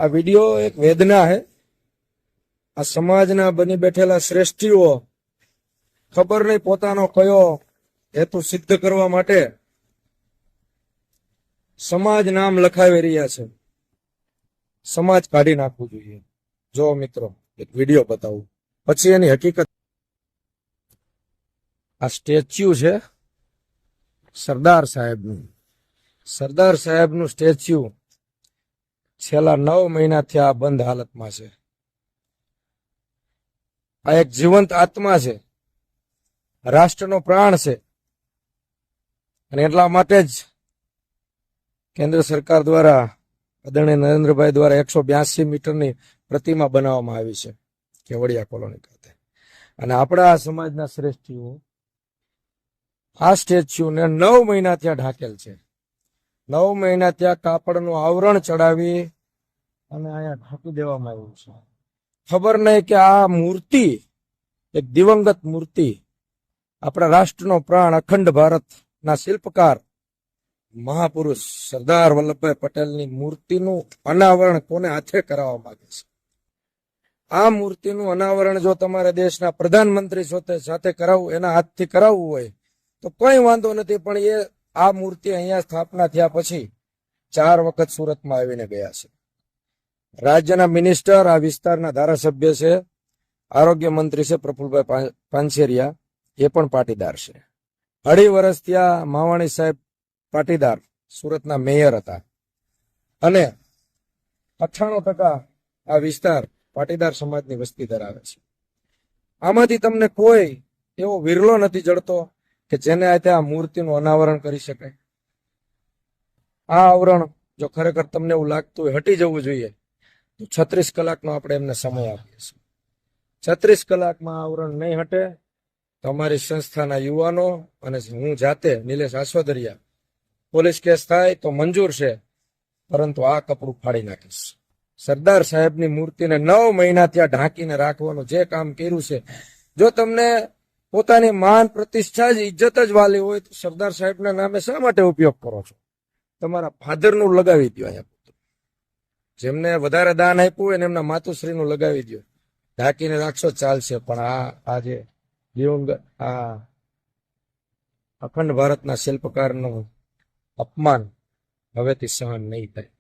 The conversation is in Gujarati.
આ વિડીયો એક વેદના है। આ સમાજના બની બેઠેલા શ્રેષ્ઠીઓ ખબર નહીં પોતાનો કયો હેતુ સિદ્ધ કરવા માટે સમાજ નામ લખાવી રહ્યા છે। સમાજ કાઢી નાખવું જોઈએ। જો મિત્રો એક વિડીયો બતાવું પછી એની હકીકત। આ સ્ટેચ્યુ છે સરદાર સાહેબનું। સરદાર સાહેબનું સ્ટેચ્યુ છેલ્લા 9 મહિનાથી આ બંધ હાલતમાં છે। આ એક જીવંત આત્મા છે, રાષ્ટ્રનો પ્રાણ છે, અને એટલા માટે જ કેન્દ્ર સરકાર દ્વારા આદરણીય નરેન્દ્રભાઈ દ્વારા 182 મીટરની પ્રતિમા બનાવવામાં આવી છે કેવડિયા કોલોની ખાતે। અને આપણા સમાજના શ્રેષ્ઠીઓ આ સ્ટેચ્યુને 9 મહિના ત્યાં ઢાંકેલ છે। 9 મહિના ત્યાં કાપડનું આવરણ ચડાવી અને અહીંયા ઢાંકી દેવામાં આવ્યું છે। ખબર નહીં કે આ મૂર્તિ એક દિવંગત મૂર્તિ આપણા રાષ્ટ્રનો પ્રાણ અખંડ ભારતના શિલ્પકાર મહાપુરુષ સરદાર વલ્લભભાઈ પટેલની મૂર્તિનું અનાવરણ કોને હાથે કરાવવા માંગે છે। આ મૂર્તિનું અનાવરણ જો તમારા દેશના પ્રધાનમંત્રી સાથે કરાવવું, એના હાથથી કરાવવું હોય તો કોઈ વાંધો નથી, પણ એ આ મૂર્તિ અહીંયા સ્થાપના થયા પછી 4 વખત સુરતમાં આવીને ગયા છે। રાજ્યના મિનિસ્ટર, આ વિસ્તારના ધારાસભ્ય છે, આરોગ્ય મંત્રી છે પ્રફુલભાઈ પાનસેરિયા, એ પણ પાટીદાર છે। 2.5 વર્ષ ત્યાં માવાણી સાહેબ પાટીદાર સુરતના મેયર હતા, અને 98% આ વિસ્તાર પાટીદાર સમાજની વસ્તી ધરાવે છે। આમાંથી તમને કોઈ એવો વિરલો નથી જડતો કે જેને આ મૂર્તિનું અનાવરણ કરી શકાય। આ આવરણ જો ખરેખર તમને એવું લાગતું હોય હટી જવું જોઈએ તો 36 કલાકનો આપણે એમને સમય આપીએ છીએ। 36 કલાકમાં આવરણ નહીં હટે તો અમારી સંસ્થાના યુવાનો અને હું જાતે નિલેશ આસ્વાદરિયા પોલીસ કેસ થાય તો મંજૂર છે, પરંતુ આ કપડું ફાડી નાખીશ। સરદાર સાહેબની મૂર્તિને 9 મહિના ત્યાં ઢાંકીને રાખવાનું જે કામ કર્યું છે, જો તમને પોતાની માન પ્રતિષ્ઠા જ ઇજ્જત જ વાલી હોય તો સરદાર સાહેબના નામે શા માટે ઉપયોગ કરો છો? તમારા ફાધરનું લગાવી દો, અહીંયા જેમને વધારે દાન આપ્યું હોય ને એમના માતુશ્રીનું લગાવી દો, ઢાંકીને રાખશો ચાલશે, પણ આ જે દિવંગત આ અખંડ ભારતના શિલ્પકારનું અપમાન હવેથી સહન નહીં થાય।